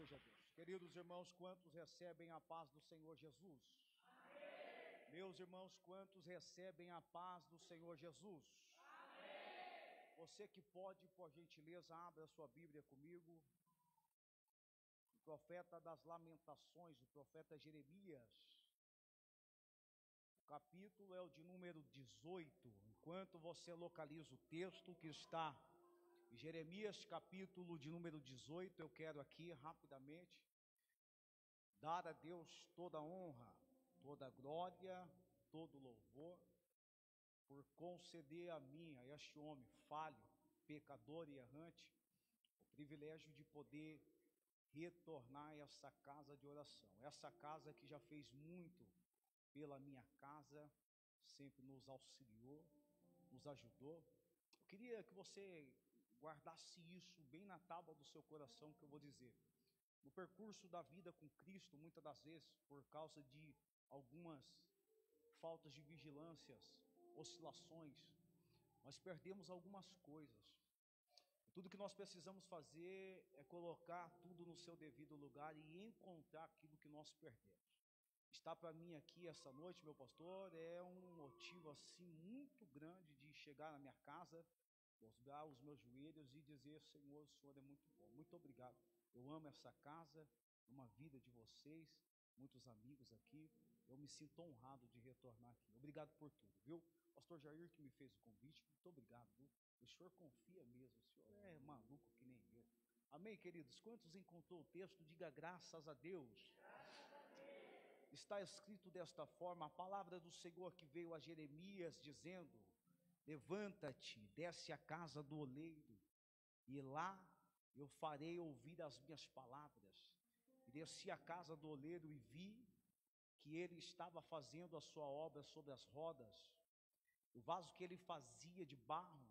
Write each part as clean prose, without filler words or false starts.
seja Deus. Queridos irmãos, quantos recebem a paz do Senhor Jesus? Amém. Meus irmãos, quantos recebem a paz do Senhor Jesus? Amém. Você que pode, por gentileza, abra a sua Bíblia comigo. O profeta das Lamentações, o profeta Jeremias. O capítulo é o de número 18. Enquanto você localiza o texto que está em Jeremias, capítulo de número 18, eu quero aqui rapidamente dar a Deus toda a honra, toda a glória, todo o louvor, por conceder a mim, a este homem falho, pecador e errante, o privilégio de poder retornar a essa casa de oração. Essa casa que já fez muito pela minha casa, sempre nos auxiliou, nos ajudou. Eu queria que você guardasse isso bem na tábua do seu coração, que eu vou dizer. No percurso da vida com Cristo, muitas das vezes, por causa de algumas faltas de vigilâncias, oscilações, nós perdemos algumas coisas. Tudo que nós precisamos fazer é colocar tudo no seu devido lugar e encontrar aquilo que nós perdemos. Estar para mim aqui essa noite, meu pastor, é um motivo assim muito grande de chegar na minha casa, dobrar os meus joelhos e dizer: Senhor, o Senhor é muito bom, muito obrigado. Eu amo essa casa, amo a vida de vocês, muitos amigos aqui. Eu me sinto honrado de retornar aqui. Obrigado por tudo, viu? Pastor Jair que me fez o convite, muito obrigado, viu? O senhor confia mesmo, o senhor é maluco que nem eu. Amém, queridos? Quantos encontrou o texto? Diga graças a Deus. Está escrito desta forma, a palavra do Senhor que veio a Jeremias dizendo: levanta-te, desce à casa do oleiro, e lá eu farei ouvir as minhas palavras. E desci à casa do oleiro e vi que ele estava fazendo a sua obra sobre as rodas. O vaso que ele fazia de barro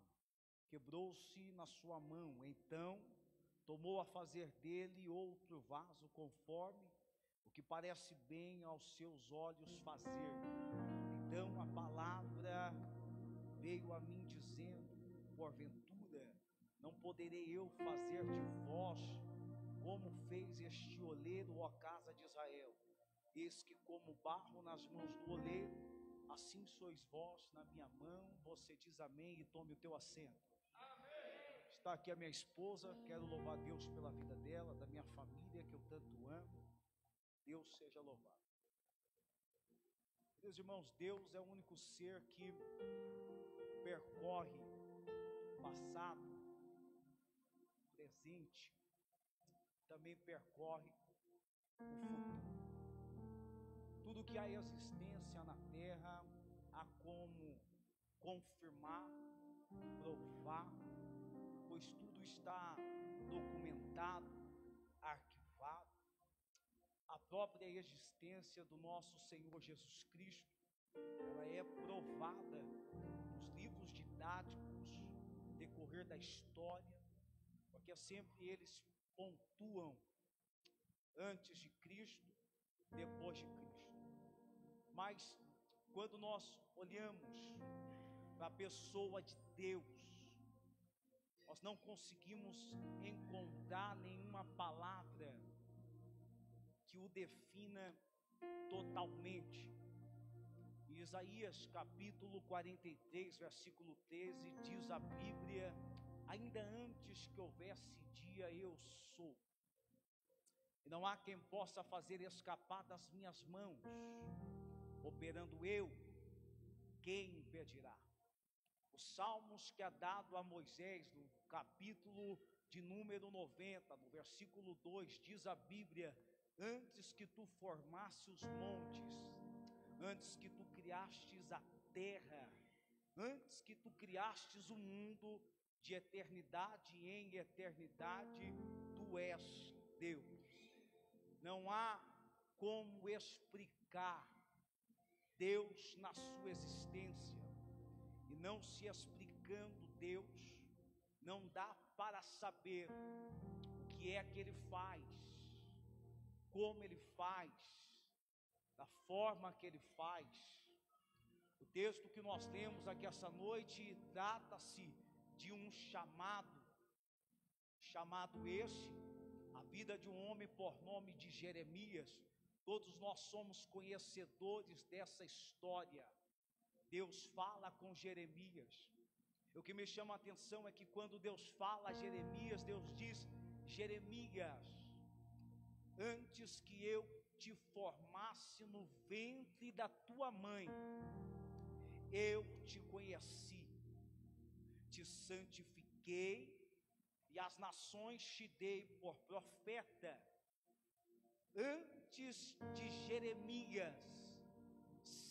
quebrou-se na sua mão. Então tomou a fazer dele outro vaso, conforme o que parece bem aos seus olhos fazer. Então a palavra veio a mim dizendo: porventura não poderei eu fazer de vós como fez este oleiro, ó casa de Israel? Eis que como barro nas mãos do oleiro, assim sois vós na minha mão. Você diz amém e tome o teu assento. Amém. Está aqui a minha esposa, quero louvar Deus pela vida dela, da minha família que eu tanto amo. Deus seja louvado. Meus irmãos, Deus é o único ser que percorre passado, presente, também percorre o futuro. Tudo que há existência na terra há como confirmar, provar, pois tudo está documentado, arquivado. A própria existência do nosso Senhor Jesus Cristo, ela é provada nos livros didáticos, no decorrer da história, porque sempre eles pontuam antes de Cristo, depois de Cristo. Mas quando nós olhamos para a pessoa de Deus, nós não conseguimos encontrar nenhuma palavra que o defina totalmente. Em Isaías capítulo 43, versículo 13, diz a Bíblia: ainda antes que houvesse dia, eu sou, e não há quem possa fazer escapar das minhas mãos. Operando eu, quem impedirá? Os salmos que é dado a Moisés, no capítulo de número 90, no versículo 2, diz a Bíblia: antes que tu formasse os montes, antes que tu criastes a terra, antes que tu criastes o mundo, de eternidade em eternidade, tu és Deus. Não há como explicar Deus na sua existência, e não se explicando Deus, não dá para saber o que é que Ele faz, como Ele faz, da forma que Ele faz. O texto que nós lemos aqui essa noite trata-se de um chamado esse a vida de um homem por nome de Jeremias. Todos nós somos conhecedores dessa história. Deus fala com Jeremias. O que me chama a atenção é que quando Deus fala a Jeremias, Deus diz: Jeremias, antes que eu te formasse no ventre da tua mãe, eu te conheci, te santifiquei e as nações te dei por profeta. Antes de Jeremias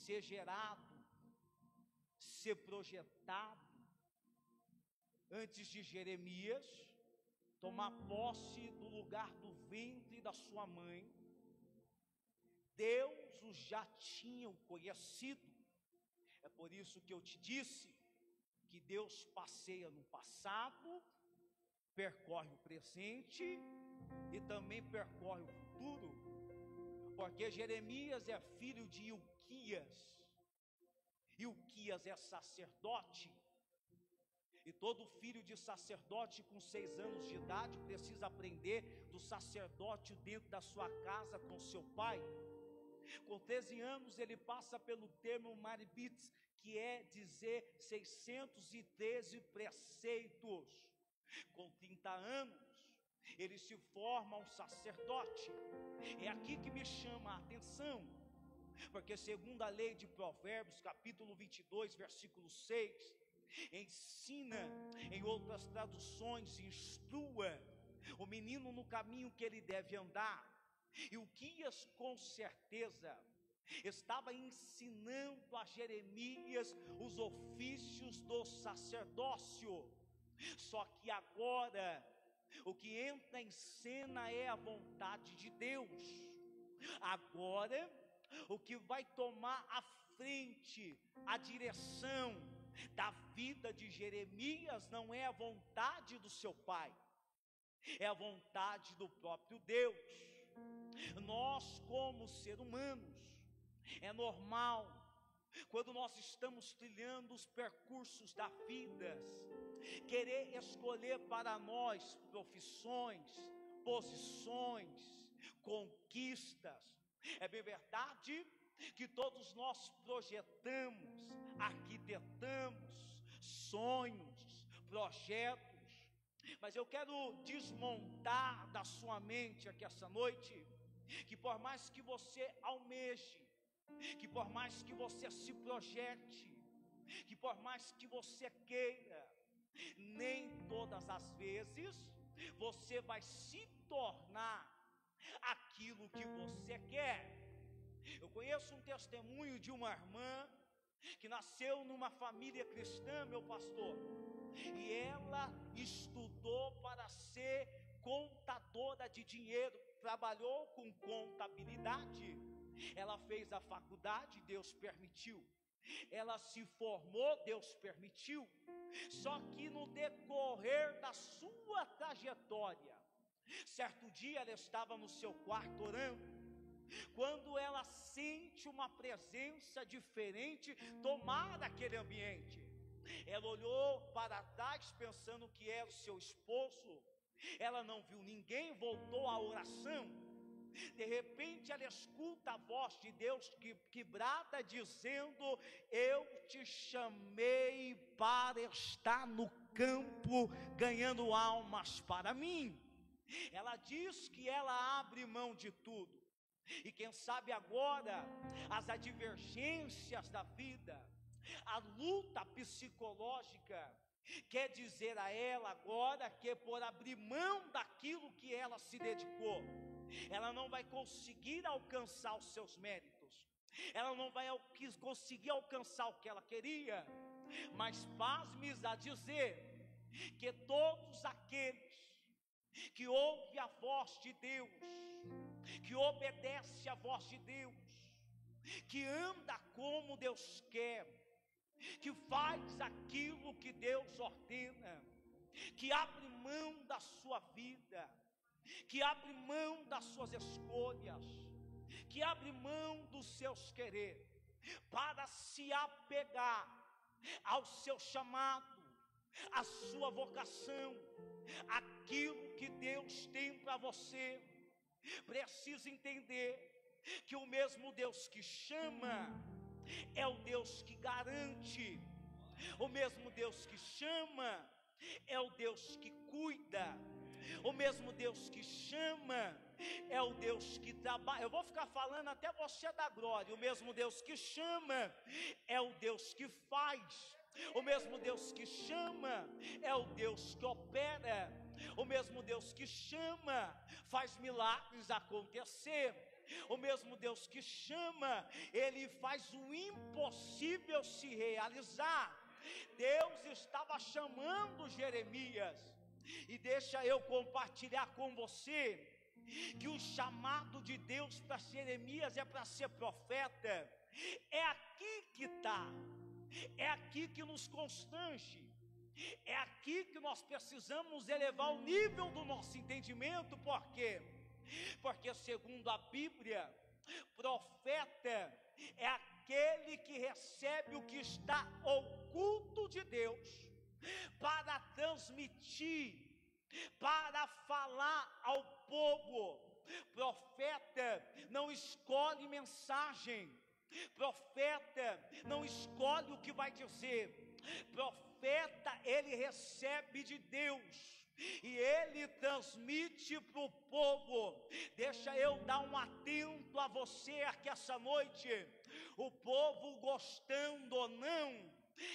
ser gerado, ser projetado, antes de Jeremias tomar posse do lugar do ventre da sua mãe, Deus o já tinha conhecido. É por isso que eu te disse que Deus passeia no passado, percorre o presente e também percorre o futuro, porque Jeremias é filho de Ilquias. Ilquias é sacerdote, e todo filho de sacerdote com 6 anos de idade precisa aprender do sacerdote dentro da sua casa com seu pai. Com 13 anos ele passa pelo termo Maribitz, que é dizer 613 preceitos. Com 30 anos ele se forma um sacerdote. É aqui que me chama a atenção, porque segundo a lei de Provérbios, capítulo 22, versículo 6, ensina, em outras traduções, instrua o menino no caminho que ele deve andar. E Ilquias com certeza estava ensinando a Jeremias os ofícios do sacerdócio. Só que agora o que entra em cena é a vontade de Deus. Agora o que vai tomar a frente, a direção da vida de Jeremias não é a vontade do seu pai, é a vontade do próprio Deus. Nós, como seres humanos, é normal, quando nós estamos trilhando os percursos da vida, querer escolher para nós profissões, posições, conquistas. É bem verdade que todos nós projetamos, arquitetamos sonhos, projetos, mas eu quero desmontar da sua mente aqui essa noite, que por mais que você almeje, que por mais que você se projete, que por mais que você queira, nem todas as vezes você vai se tornar aquilo que você quer. Eu conheço um testemunho de uma irmã que nasceu numa família cristã, meu pastor, e ela estudou para ser contadora de dinheiro, trabalhou com contabilidade, ela fez a faculdade, Deus permitiu, ela se formou, Deus permitiu. Só que no decorrer da sua trajetória, certo dia ela estava no seu quarto orando, quando ela sente uma presença diferente tomar aquele ambiente. Ela olhou para trás pensando que era o seu esposo, ela não viu ninguém, voltou à oração. De repente ela escuta a voz de Deus que brada dizendo: eu te chamei para estar no campo ganhando almas para mim. Ela diz que ela abre mão de tudo, e quem sabe agora as advergências da vida, a luta psicológica, quer dizer a ela agora que por abrir mão daquilo que ela se dedicou, ela não vai conseguir alcançar os seus méritos, ela não vai conseguir alcançar o que ela queria. Mas pasme-se a dizer que todos aqueles que ouvem a voz de Deus, que obedece à voz de Deus, que anda como Deus quer, que faz aquilo que Deus ordena, que abre mão da sua vida, que abre mão das suas escolhas, que abre mão dos seus querer, para se apegar ao seu chamado, a sua vocação, aquilo que Deus tem para você, precisa entender que o mesmo Deus que chama é o Deus que garante, o mesmo Deus que chama é o Deus que cuida, o mesmo Deus que chama é o Deus que trabalha. Eu vou ficar falando até você dar glória. O mesmo Deus que chama é o Deus que faz, o mesmo Deus que chama é o Deus que opera, o mesmo Deus que chama faz milagres acontecer, o mesmo Deus que chama, Ele faz o impossível se realizar. Deus estava chamando Jeremias, e deixa eu compartilhar com você, que o chamado de Deus para Jeremias é para ser profeta. É aqui que está, é aqui que nos constrange, é aqui que nós precisamos elevar o nível do nosso entendimento. Por quê? Porque segundo a Bíblia, profeta é aquele que recebe o que está oculto de Deus para transmitir, para falar ao povo. Profeta não escolhe mensagem, profeta não escolhe o que vai dizer, profeta ele recebe de Deus e ele transmite para o povo. Deixa eu dar um atento a você aqui essa noite. O povo gostando ou não,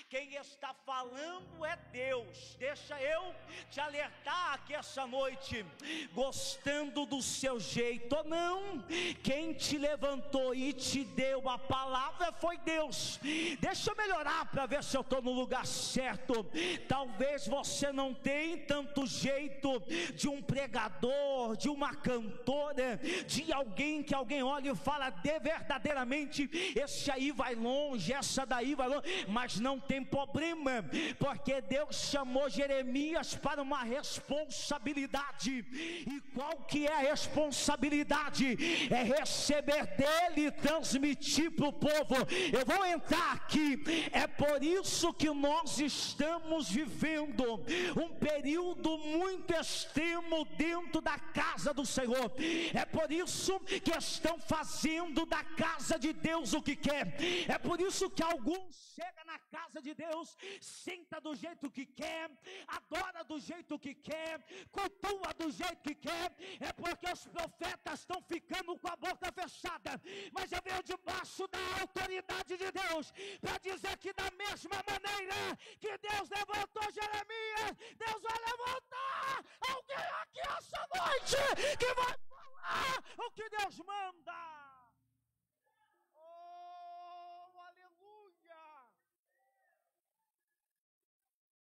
quem está falando é Deus. Deixa eu te alertar aqui essa noite, gostando do seu jeito ou não, quem te levantou e te deu a palavra foi Deus. Deixa eu melhorar para ver se eu estou no lugar certo. Talvez você não tenha tanto jeito de um pregador, de uma cantora, de alguém que alguém olha e fala de verdadeiramente, esse aí vai longe, essa daí vai longe, mas não tem problema, porque Deus chamou Jeremias para uma responsabilidade. E qual que é a responsabilidade? É receber dele e transmitir para o povo. Eu vou entrar aqui. É por isso que nós estamos vivendo um período muito extremo dentro da casa do Senhor. É por isso que estão fazendo da casa de Deus o que quer. É por isso que alguns chegam na casa de Deus, senta do jeito que quer, adora do jeito que quer, cultua do jeito que quer. É porque os profetas estão ficando com a boca fechada. Mas eu venho debaixo da autoridade de Deus para dizer que da mesma maneira que Deus levantou Jeremias, Deus vai levantar alguém aqui essa noite que vai falar o que Deus manda.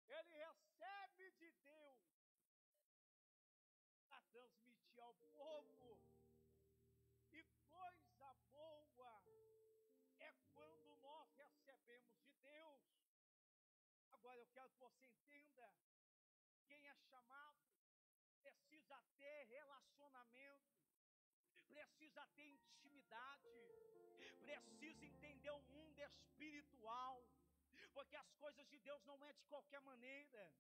Ele recebe de Deus para transmitir ao povo. E coisa boa é quando nós recebemos de Deus. Agora eu quero que você entenda, quem é chamado precisa ter relacionamento, precisa ter intimidade, precisa entender o mundo espiritual, porque as coisas de Deus não é de qualquer maneira.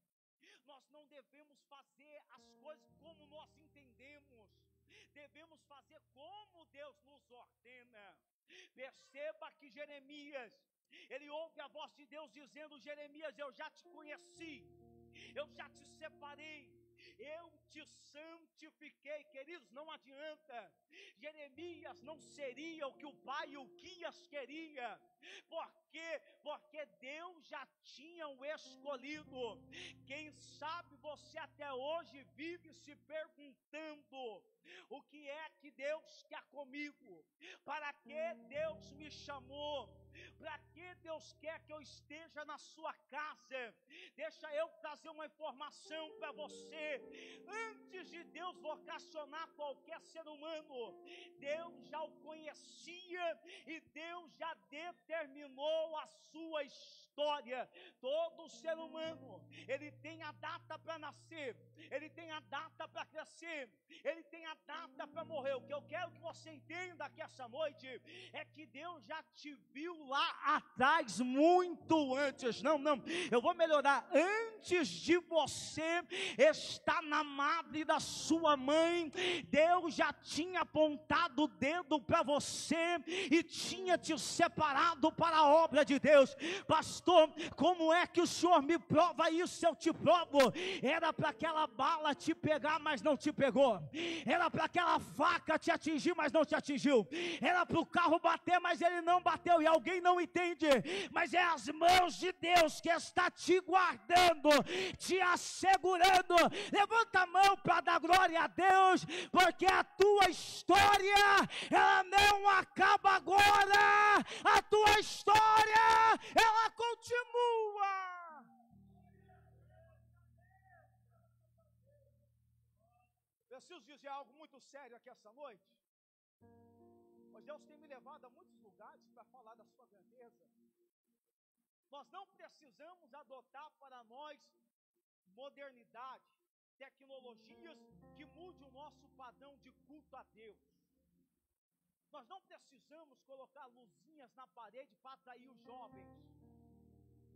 Nós não devemos fazer as coisas como nós entendemos, devemos fazer como Deus nos ordena. Perceba que Jeremias, ele ouve a voz de Deus dizendo: Jeremias, eu já te conheci, eu já te separei, eu te santifiquei. Queridos, não adianta, Jeremias não seria o que o pai e o Quias queria, porque Deus já tinha o escolhido. Quem sabe você até hoje vive se perguntando: o que é que Deus quer comigo? Para que Deus me chamou? Para que Deus quer que eu esteja na sua casa? Deixa eu trazer uma informação para você. Antes de Deus vocacionar qualquer ser humano, Deus já o conhecia e Deus já determinou a sua história. história. Todo ser humano, ele tem a data para nascer, ele tem a data para crescer, ele tem a data para morrer. O que eu quero que você entenda aqui essa noite é que Deus já te viu lá atrás, muito antes. Não, eu vou melhorar. Antes de você estar na madre da sua mãe, Deus já tinha apontado o dedo para você e tinha te separado para a obra de Deus. Pastor, como é que o senhor me prova isso? Eu te provo. Era para aquela bala te pegar, mas não te pegou. Era para aquela faca te atingir, mas não te atingiu. Era para o carro bater, mas ele não bateu. E alguém não entende, mas é as mãos de Deus que está te guardando, te assegurando. Levanta a mão para dar glória a Deus, porque a tua história, ela não acaba agora. A tua história, ela continua. Preciso dizer algo muito sério aqui essa noite. Mas Deus tem me levado a muitos lugares para falar da sua grandeza. Nós não precisamos adotar para nós modernidade, tecnologias que mude o nosso padrão de culto a Deus. Nós não precisamos colocar luzinhas na parede para atrair os jovens.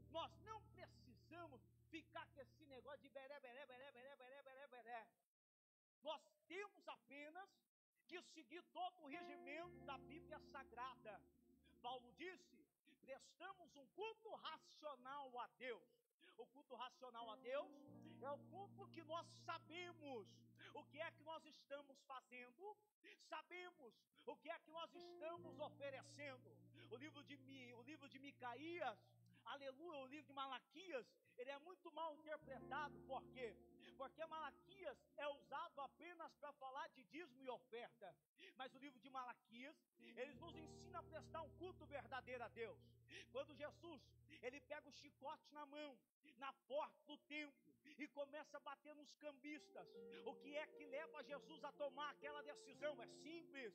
Nós não precisamos ficar com esse negócio de beré. Nós temos apenas que seguir todo o regimento da Bíblia Sagrada. Paulo disse: prestamos um culto racional a Deus. O culto racional a Deus é o culto que nós sabemos o que é que nós estamos fazendo, sabemos o que é que nós estamos oferecendo. O livro de Micaías, aleluia, o livro de Malaquias, ele é muito mal interpretado. Por quê? Porque Malaquias é usado apenas para falar de dízimo e oferta. Mas o livro de Malaquias, ele nos ensina a prestar um culto verdadeiro a Deus. Quando Jesus, ele pega o chicote na mão, na porta do templo, e começa a bater nos cambistas. O que é que leva Jesus a tomar aquela decisão? É simples.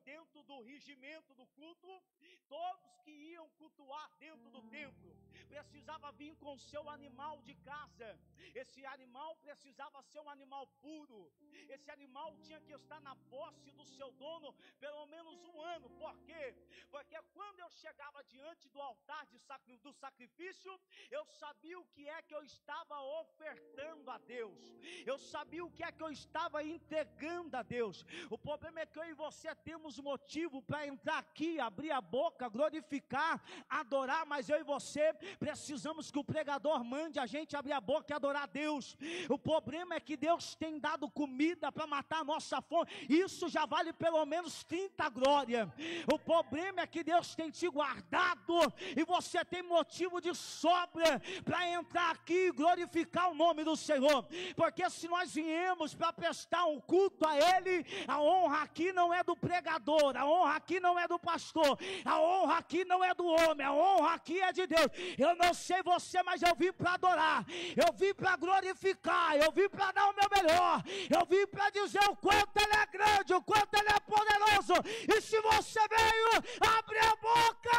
Dentro do regimento do culto, todos que iam cultuar dentro do templo precisava vir com o seu animal de casa. Esse animal precisava ser um animal puro. Esse animal tinha que estar na posse do seu dono pelo menos um ano. Por quê? Porque quando eu chegava diante do altar do sacrifício, eu sabia o que é que eu estava ofertando a Deus. Eu sabia o que é que eu estava entregando a Deus. O problema é que eu e você temos motivo para entrar aqui, abrir a boca, glorificar, adorar, mas eu e você precisamos que o pregador mande a gente abrir a boca e adorar a Deus. O problema é que Deus tem dado comida para matar a nossa fome. Isso já vale pelo menos 30 glórias. O problema é que Deus tem te guardado e você tem motivo de sobra para entrar aqui e glorificar o nome do Senhor. Porque se nós viemos para prestar um culto a Ele, a honra aqui não é do pregador, a honra aqui não é do pastor, a honra aqui não é do homem, a honra aqui é de Deus. Eu não sei você, mas eu vim para adorar, eu vim para glorificar, eu vim para dar o meu melhor, eu vim para dizer o quanto Ele é grande, o quanto Ele é poderoso. E se você veio, abre a boca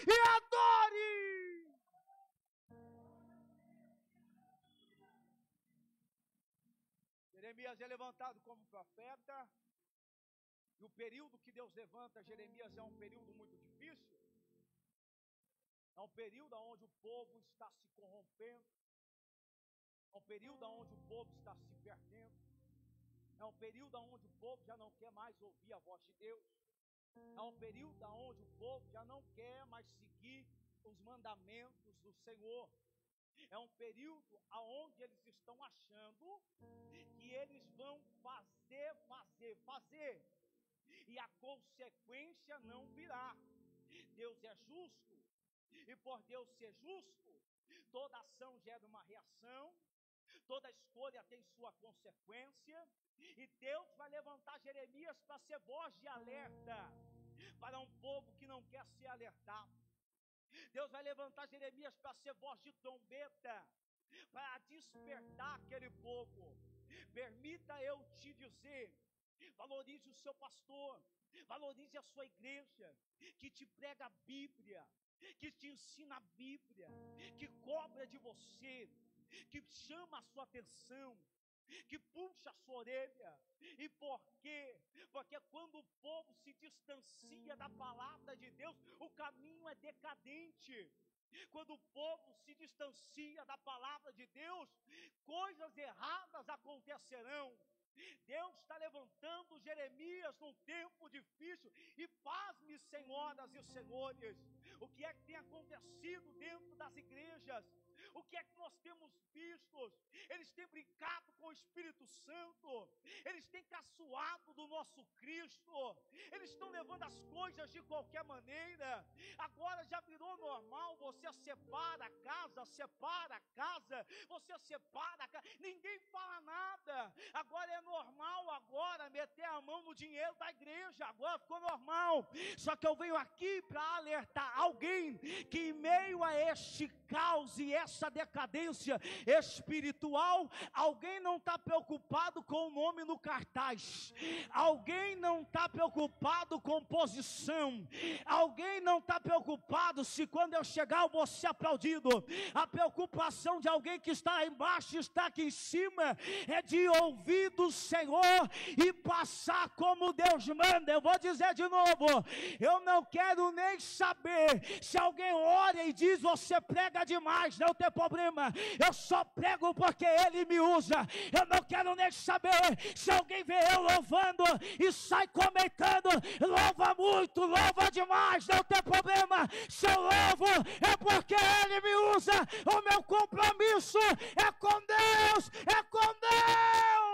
e adore. Jeremias é levantado como profeta, e o período que Deus levanta Jeremias é um período muito difícil. É um período onde o povo está se corrompendo, é um período onde o povo está se perdendo, é um período onde o povo já não quer mais ouvir a voz de Deus, é um período onde o povo já não quer mais seguir os mandamentos do Senhor. É um período onde eles estão achando que eles vão fazer, e a consequência não virá. Deus é justo, e por Deus ser justo, toda ação gera uma reação, toda escolha tem sua consequência, e Deus vai levantar Jeremias para ser voz de alerta para um povo que não quer ser alertado. Deus vai levantar Jeremias para ser voz de trombeta, para despertar aquele povo. Permita eu te dizer, valorize o seu pastor, valorize a sua igreja, que te prega a Bíblia, que te ensina a Bíblia, que cobra de você, que chama a sua atenção, que puxa a sua orelha. E por quê? Porque quando o povo se distancia da palavra de Deus, o caminho é decadente. Quando o povo se distancia da palavra de Deus, coisas erradas acontecerão. Deus está levantando Jeremias num tempo difícil. E pasme, senhoras e senhores, o que é que tem acontecido dentro das igrejas? O que é que nós temos visto? Eles têm brincado com o Espírito Santo, eles têm caçoado do nosso Cristo, eles estão levando as coisas de qualquer maneira. Agora já virou normal, você separa a casa, você separa a casa, ninguém fala nada. Agora é normal agora meter a mão no dinheiro da igreja, agora ficou normal. Só que eu venho aqui para alertar alguém que em meio a este caos e essa decadência espiritual, alguém não está preocupado com o nome no cartaz, alguém não está preocupado com posição, alguém não está preocupado se quando eu chegar eu vou ser aplaudido. A preocupação de alguém que está lá embaixo, está aqui em cima, é de ouvir do Senhor e passar como Deus manda. Eu vou dizer de novo, eu não quero nem saber se alguém ora e diz você prega demais, não tem problema, eu só prego porque Ele me usa. Eu não quero nem saber se alguém vê eu louvando e sai comentando, louva muito, louva demais, não tem problema. Se eu louvo é porque Ele me usa. O meu compromisso é com Deus, é com Deus.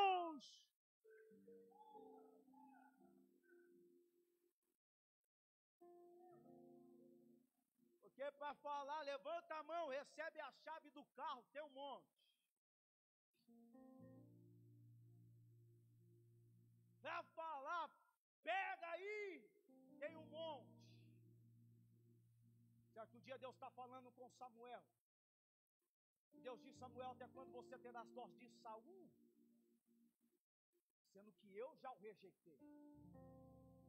Porque para falar, levanta a mão, recebe a chave do carro, tem um monte. Para falar, pega aí, tem um monte. Certo dia Deus está falando com Samuel. Deus disse: Samuel, até quando você terá as dores de Saul? Sendo que eu já o rejeitei.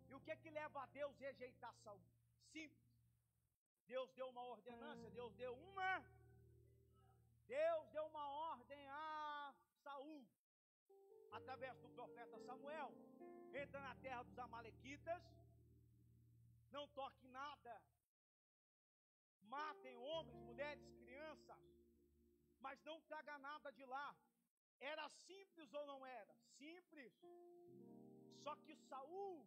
E o que é que leva a Deus rejeitar Saul? Simples. Deus deu uma ordenança, Deus deu uma ordem a Saul, através do profeta Samuel: entra na terra dos amalequitas, não toque nada, matem homens, mulheres, crianças, mas não traga nada de lá. Era simples ou não era? Simples. Só que Saul,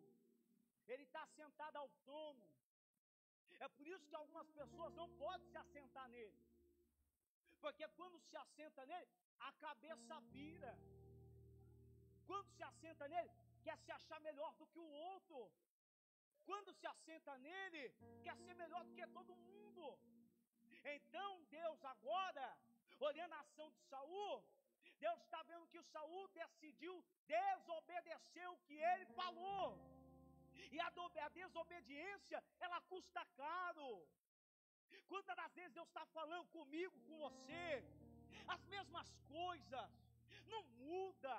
ele está sentado ao trono. É por isso que algumas pessoas não podem se assentar nele, porque quando se assenta nele, a cabeça vira. Quando se assenta nele, quer se achar melhor do que o outro. Quando se assenta nele, quer ser melhor do que todo mundo. Então Deus agora, olhando a ação de Saul, Deus está vendo que o Saul decidiu desobedecer o que ele falou. E a desobediência, ela custa caro. Quantas das vezes Deus está falando comigo, com você, as mesmas coisas, não muda.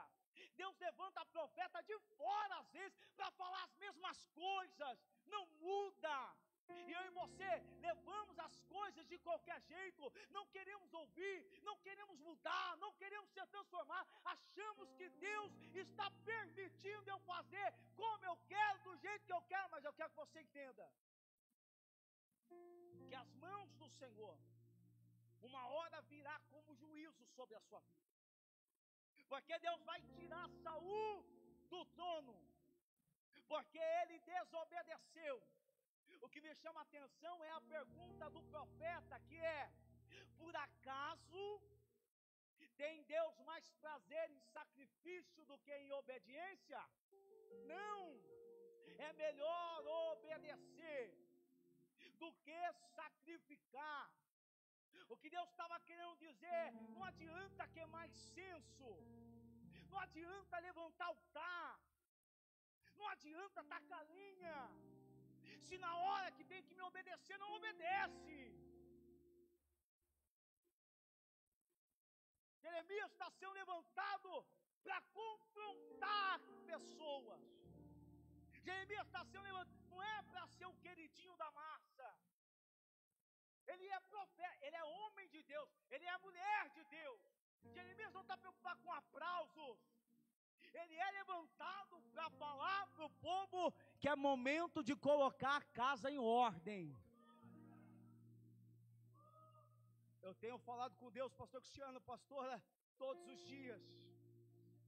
Deus levanta profeta de fora às vezes para falar as mesmas coisas, não muda. E eu e você levamos as coisas de qualquer jeito, não queremos ouvir, não queremos mudar, não queremos se transformar, achamos que Deus está permitindo eu fazer como eu quero, do jeito que eu quero. Mas eu quero que você entenda que as mãos do Senhor uma hora virá como juízo sobre a sua vida, porque Deus vai tirar Saul do trono, porque ele desobedeceu. O que me chama a atenção é a pergunta do profeta, que é: por acaso tem Deus mais prazer em sacrifício do que em obediência? Não, é melhor obedecer do que sacrificar. O que Deus estava querendo dizer: não adianta queimar incenso, não adianta levantar altar, não adianta tacar linha, se na hora que tem que me obedecer, não obedece. Jeremias está sendo levantado para confrontar pessoas. Jeremias está sendo levantado, não é para ser o queridinho da massa, ele é profeta, ele é homem de Deus, ele é mulher de Deus. Jeremias não está preocupado com aplausos. Ele é levantado para falar para o povo que é momento de colocar a casa em ordem. Eu tenho falado com Deus, pastor Cristiano, pastora, todos os dias.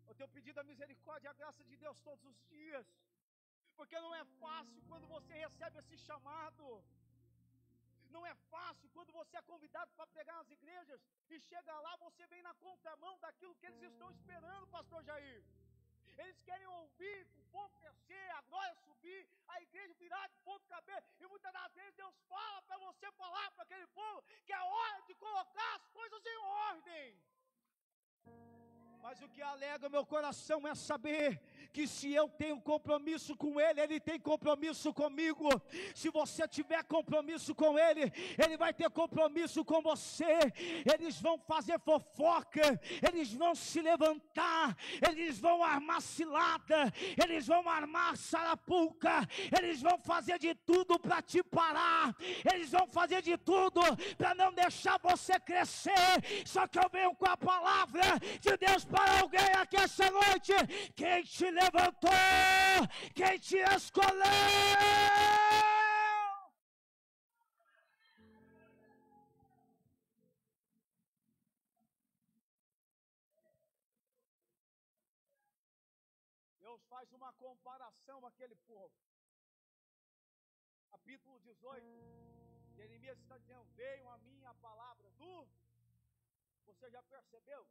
Eu tenho pedido a misericórdia e a graça de Deus todos os dias. Porque não é fácil quando você recebe esse chamado. Não é fácil quando você é convidado para pregar nas igrejas e chega lá, você vem na contramão daquilo que eles estão esperando, pastor Jair. Eles querem ouvir o povo crescer, a glória subir, a igreja virar de ponta cabeça. E muitas das vezes Deus fala para você falar para aquele povo que é hora de colocar as coisas em ordem. Mas o que alegra meu coração é saber que se eu tenho compromisso com Ele, Ele tem compromisso comigo. Se você tiver compromisso com Ele, Ele vai ter compromisso com você. Eles vão fazer fofoca, eles vão se levantar, eles vão armar cilada, eles vão armar sarapuca, eles vão fazer de tudo para te parar, eles vão fazer de tudo para não deixar você crescer. Só que eu venho com a palavra de Deus para alguém aqui essa noite: quem te levantou, quem te escolheu. Deus faz uma comparação àquele povo. Capítulo 18, Jeremias está dizendo: veio a mim a palavra do... Você já percebeu?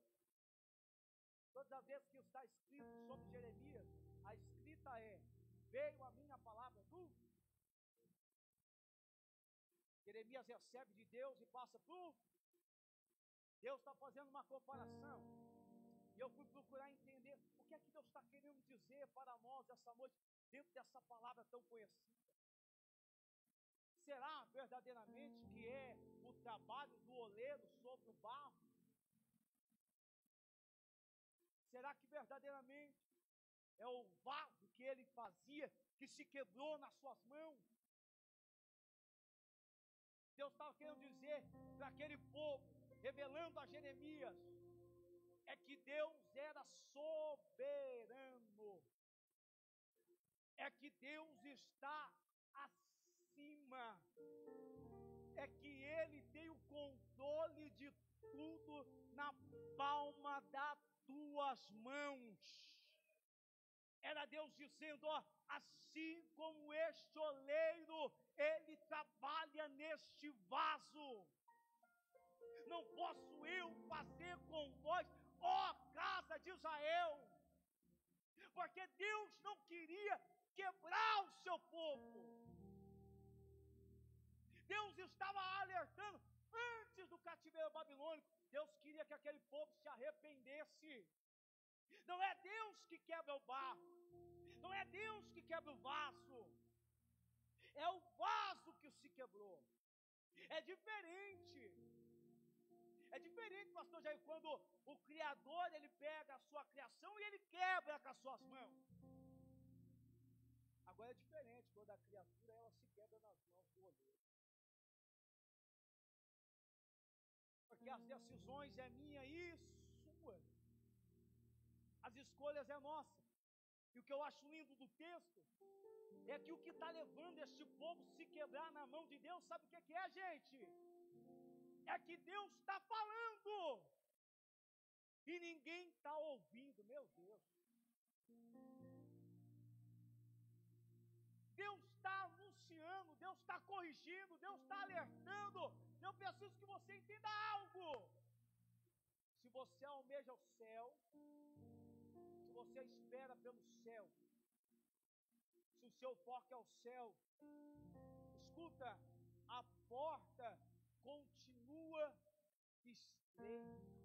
Todas as vezes que está escrito sobre Jeremias, a escrita é: veio a minha palavra do... Jeremias recebe de Deus e passa por... Deus está fazendo uma comparação. E eu fui procurar entender o que é que Deus está querendo dizer para nós essa noite, dentro dessa palavra tão conhecida. Será verdadeiramente que é o trabalho do oleiro sobre o barro? Será que verdadeiramente é o vaso que ele fazia, que se quebrou nas suas mãos? Deus estava querendo dizer para aquele povo, revelando a Jeremias, é que Deus era soberano, é que Deus está acima, é que Ele tem o controle de tudo na palma das tuas mãos. Era Deus dizendo: ó, assim como este oleiro, Ele trabalha neste vaso. Não posso eu fazer com vós, ó casa de Israel, porque Deus não queria quebrar o seu povo. Deus estava alertando antes do cativeiro babilônico. Deus queria que aquele povo se arrependesse. Não é Deus que quebra o barro, não é Deus que quebra o vaso, é o vaso que se quebrou. É diferente, pastor Jair, quando o Criador, ele pega a sua criação e ele quebra com as suas mãos. Agora é diferente quando a criatura, ela se quebra nas mãos do oleiro. Porque as decisões é minha e sua, as escolhas é nossa. E o que eu acho lindo do texto é que o que está levando este povo se quebrar na mão de Deus, sabe o que é, gente? É que Deus está falando e ninguém está ouvindo. Meu Deus, Deus está anunciando, Deus está corrigindo, Deus está alertando. Eu preciso que você entenda algo. Se você almeja o céu, se você espera pelo céu, se o seu foco é o céu, escuta, a porta continua estreita.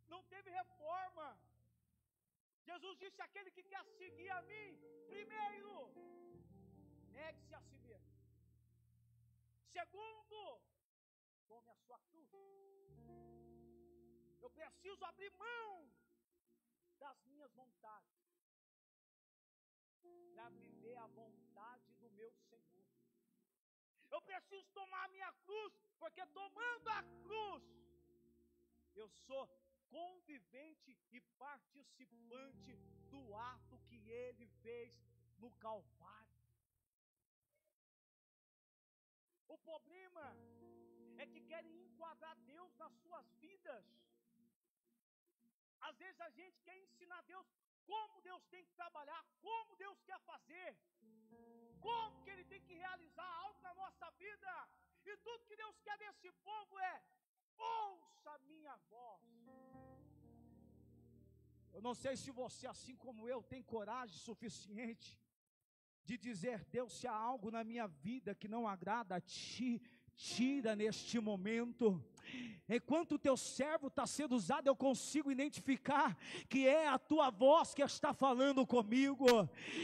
Não teve reforma. Jesus disse: aquele que quer seguir a mim, primeiro, negue-se a si mesmo. Segundo, tome a sua cruz. Eu preciso abrir mão das minhas vontades para viver a vontade do meu Senhor. Eu preciso tomar a minha cruz, porque tomando a cruz, eu sou convivente e participante do ato que Ele fez no Calvário. O problema é que querem enquadrar Deus nas suas vidas. Às vezes a gente quer ensinar Deus como Deus tem que trabalhar, como Deus quer fazer, como que Ele tem que realizar algo na nossa vida. E tudo que Deus quer desse povo é: ouça a minha voz. Eu não sei se você, assim como eu, tem coragem suficiente de dizer: Deus, se há algo na minha vida que não agrada a Ti, tira neste momento. Enquanto o teu servo está sendo usado, eu consigo identificar que é a tua voz que está falando comigo.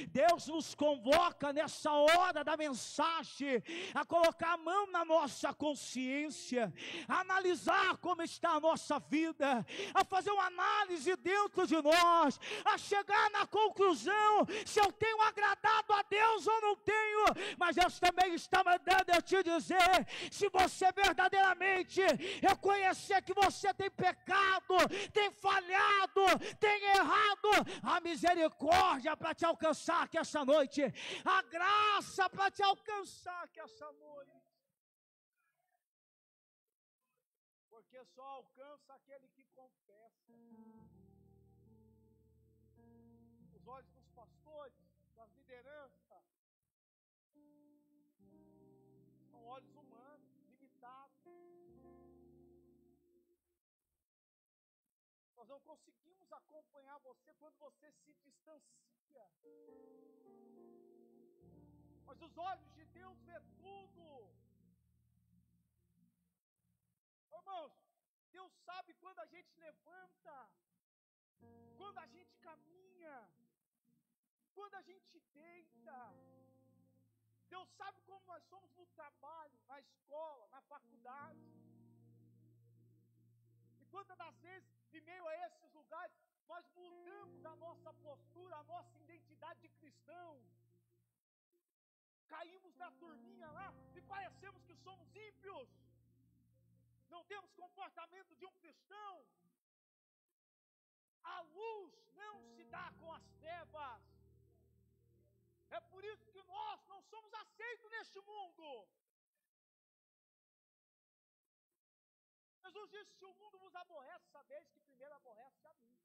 Deus nos convoca nessa hora da mensagem a colocar a mão na nossa consciência, a analisar como está a nossa vida, a fazer uma análise dentro de nós, a chegar na conclusão se eu tenho agradado a Deus ou não tenho. Mas Deus também está mandando eu te dizer: se você verdadeiramente reconhecer que você tem pecado, tem falhado, tem errado, a misericórdia para te alcançar aqui essa noite, a graça para te alcançar aqui essa noite, porque só alcança aquele que confessa. Os olhos dos pastores, das lideranças, são olhos humanos, limitados. Nós não conseguimos acompanhar você quando você se distancia. Mas os olhos de Deus vê tudo. Irmãos, Deus sabe quando a gente levanta, quando a gente caminha, quando a gente deita. Deus sabe como nós somos no trabalho, na escola, na faculdade. E quantas das vezes, em meio a esses lugares, nós mudamos a nossa postura, a nossa identidade de cristão. Caímos na turminha lá e parecemos que somos ímpios. Não temos comportamento de um cristão. A luz não se dá com as trevas. É por isso que nós não somos aceitos neste mundo. Jesus disse: se o mundo vos aborrece, sabeis que primeiro aborrece a mim.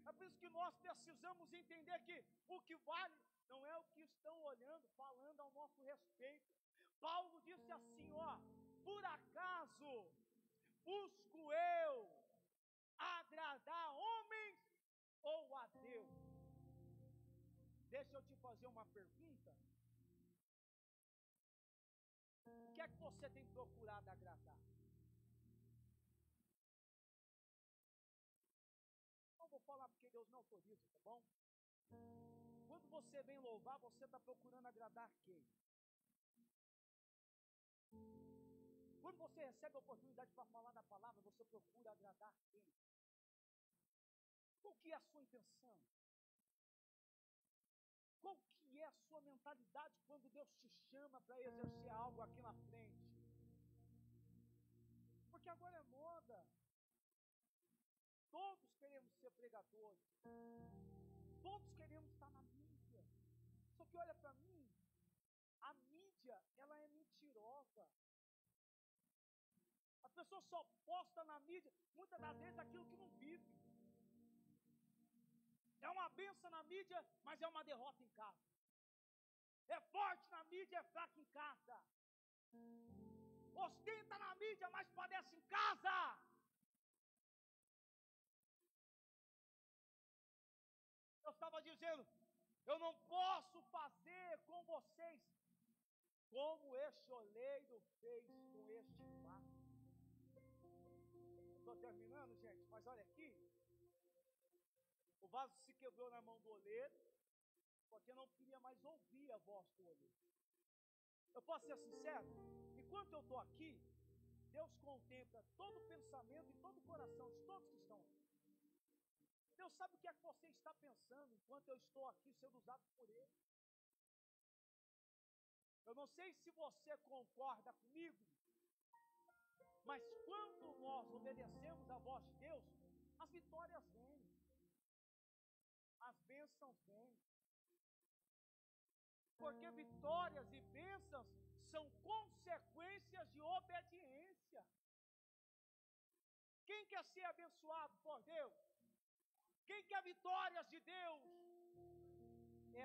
É por isso que nós precisamos entender que o que vale não é o que estão olhando, falando ao nosso respeito. Paulo disse assim, por acaso busco eu agradar homens ou a Deus? Deixa eu te fazer uma pergunta. O que é que você tem procurado agradar? Não vou falar porque Deus não autoriza, tá bom? Quando você vem louvar, você está procurando agradar quem? Quando você recebe a oportunidade para falar da palavra, você procura agradar quem? Qual que é a sua intenção? Qual que é a sua mentalidade quando Deus te chama para exercer algo aqui na frente? Porque agora é moda. Todos queremos ser pregadores. Todos queremos estar na mídia. Só que olha para mim, a mídia, ela é mentirosa. A pessoa só posta na mídia, muitas das vezes, aquilo que não vive. É uma bênção na mídia, mas é uma derrota em casa. É forte na mídia, é fraco em casa. Ostenta na mídia, mas padece em casa. Eu estava dizendo, eu não posso fazer com vocês como este oleiro fez com este vaso. Estou terminando, gente, mas olha aqui. O vaso se quebrou na mão do oleiro, porque não queria mais ouvir a voz do oleiro. Eu posso ser sincero? Enquanto eu estou aqui, Deus contempla todo o pensamento e todo o coração de todos que estão aqui. Deus sabe o que é que você está pensando enquanto eu estou aqui sendo usado por Ele. Eu não sei se você concorda comigo, mas quando nós obedecemos a voz de Deus, as vitórias vêm, as bênçãos vêm. Porque vitórias e bênçãos são consequências de obediência. Quem quer ser abençoado por Deus? Quem quer vitórias de Deus?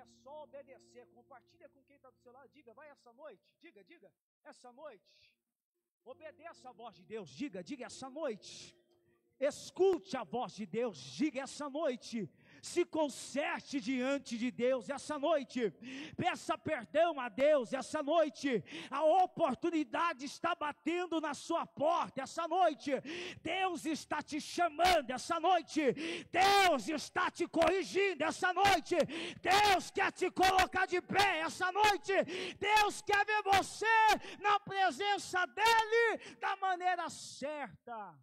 É só obedecer. Compartilha com quem está do seu lado. Diga, vai essa noite. Diga, essa noite. Obedeça a voz de Deus. Diga, essa noite. Escute a voz de Deus. Diga essa noite. Se conserte diante de Deus essa noite, peça perdão a Deus essa noite, a oportunidade está batendo na sua porta essa noite, Deus está te chamando essa noite, Deus está te corrigindo essa noite, Deus quer te colocar de pé essa noite, Deus quer ver você na presença dEle da maneira certa.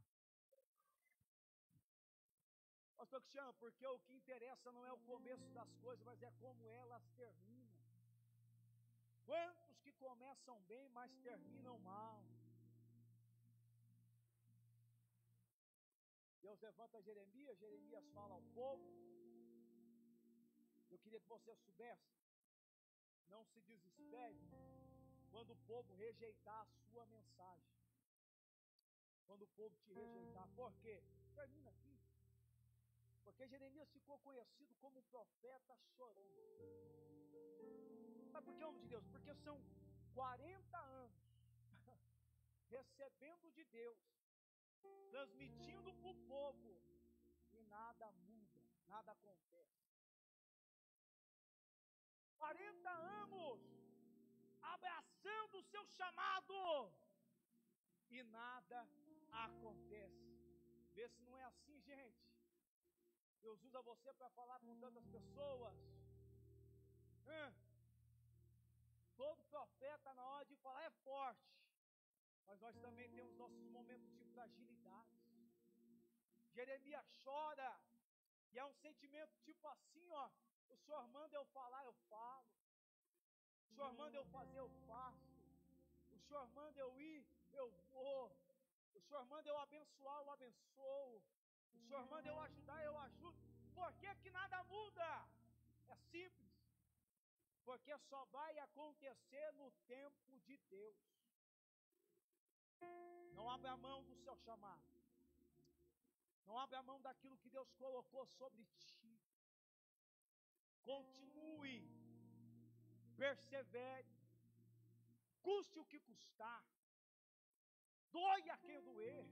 Pastor Cristiano, porque o que interessa não é o começo das coisas, mas é como elas terminam. Quantos que começam bem, mas terminam mal? Deus levanta Jeremias, Jeremias fala ao povo. Eu queria que você soubesse, não se desespere quando o povo rejeitar a sua mensagem. Quando o povo te rejeitar, por quê? Termina aqui. Porque Jeremias ficou conhecido como um profeta chorando. Sabe por que, homem de Deus? Porque são 40 anos recebendo de Deus, transmitindo para o povo, e nada muda, nada acontece. 40 anos abraçando o seu chamado, e nada acontece. Vê se não é assim, gente. Deus usa você para falar com tantas pessoas. Todo profeta, na hora de falar, é forte. Mas nós também temos nossos momentos de fragilidade. Jeremias chora. E é um sentimento tipo assim, ó. O Senhor manda eu falar, eu falo. O Senhor manda eu fazer, eu faço. O Senhor manda eu ir, eu vou. O Senhor manda eu abençoar, eu abençoo. O Senhor manda eu ajudar, eu ajudo. Por que nada muda? É simples. Porque só vai acontecer no tempo de Deus. Não abra mão do seu chamado. Não abra mão daquilo que Deus colocou sobre ti. Continue. Persevere. Custe o que custar. Doia quem doer.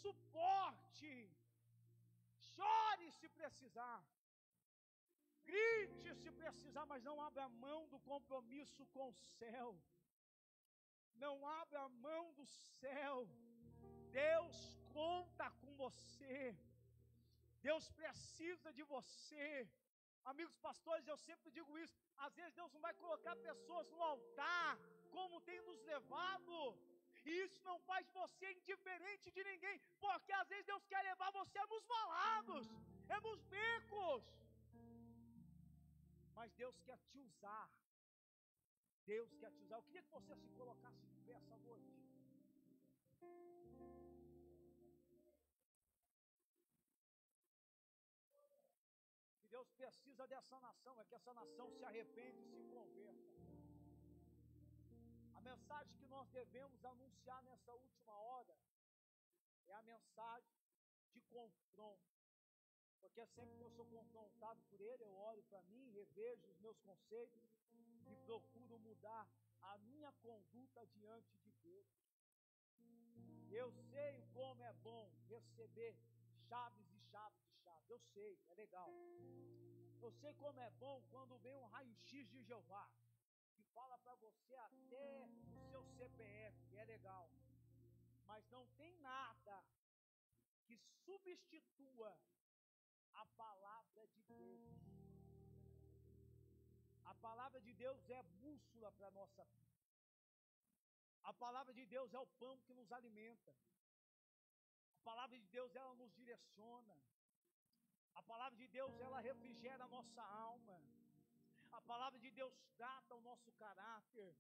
Suporte. Chore se precisar. Grite se precisar, mas não abra mão do compromisso com o céu. Não abra mão do céu. Deus conta com você. Deus precisa de você. Amigos pastores, eu sempre digo isso. Às vezes Deus não vai colocar pessoas no altar, como tem nos levado. E isso não faz você indiferente de ninguém, porque às vezes Deus quer levar você nos valados, nos becos. Mas Deus quer te usar. Deus quer te usar. Eu queria que você se colocasse de pé essa noite. Que Deus precisa dessa nação, é que essa nação se arrependa e se converta. A mensagem que nós devemos anunciar nessa última hora é a mensagem de confronto. Porque sempre que eu sou confrontado por Ele, eu olho para mim, revejo os meus conceitos e procuro mudar a minha conduta diante de Deus. Eu sei como é bom receber chaves e chaves de chaves. Eu sei, é legal. Eu sei como é bom quando vem um raio-x de Jeová, que fala para você até o seu CPF, é legal. Mas não tem nada que substitua a palavra de Deus. A palavra de Deus é bússola para a nossa vida. A palavra de Deus é o pão que nos alimenta. A palavra de Deus, ela nos direciona. A palavra de Deus, ela refrigera a nossa alma. A palavra de Deus trata o nosso caráter.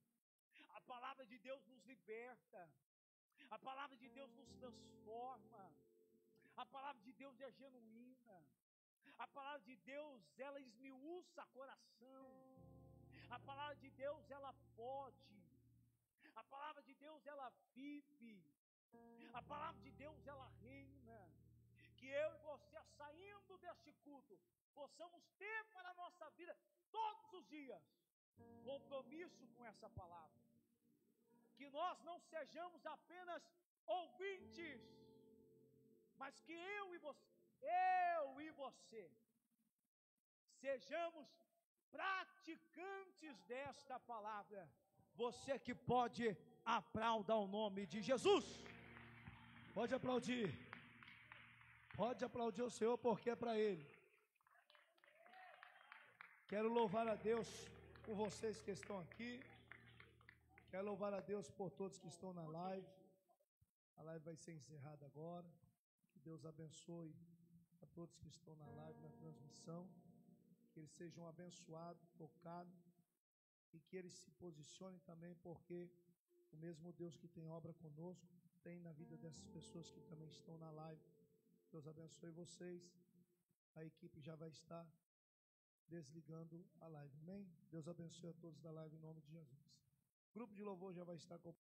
A palavra de Deus nos liberta. A palavra de Deus nos transforma. A palavra de Deus é genuína. A palavra de Deus, ela esmiuça coração. A palavra de Deus, ela pode. A palavra de Deus, ela vive. A palavra de Deus, ela reina. Que eu e você, saindo deste culto, possamos ter para a nossa vida, todos os dias, compromisso com essa palavra. Que nós não sejamos apenas ouvintes, mas que eu e você, sejamos praticantes desta palavra. Você que pode, aplaudir o nome de Jesus. Pode aplaudir. Pode aplaudir o Senhor, porque é para Ele. Quero louvar a Deus por vocês que estão aqui. Quero louvar a Deus por todos que estão na live. A live vai ser encerrada agora. Que Deus abençoe a todos que estão na live, na transmissão. Que eles sejam abençoados, tocados. E que eles se posicionem também, porque o mesmo Deus que tem obra conosco, tem na vida dessas pessoas que também estão na live. Deus abençoe vocês. A equipe já vai estar desligando a live. Amém? Deus abençoe a todos da live em nome de Jesus. O grupo de louvor já vai estar com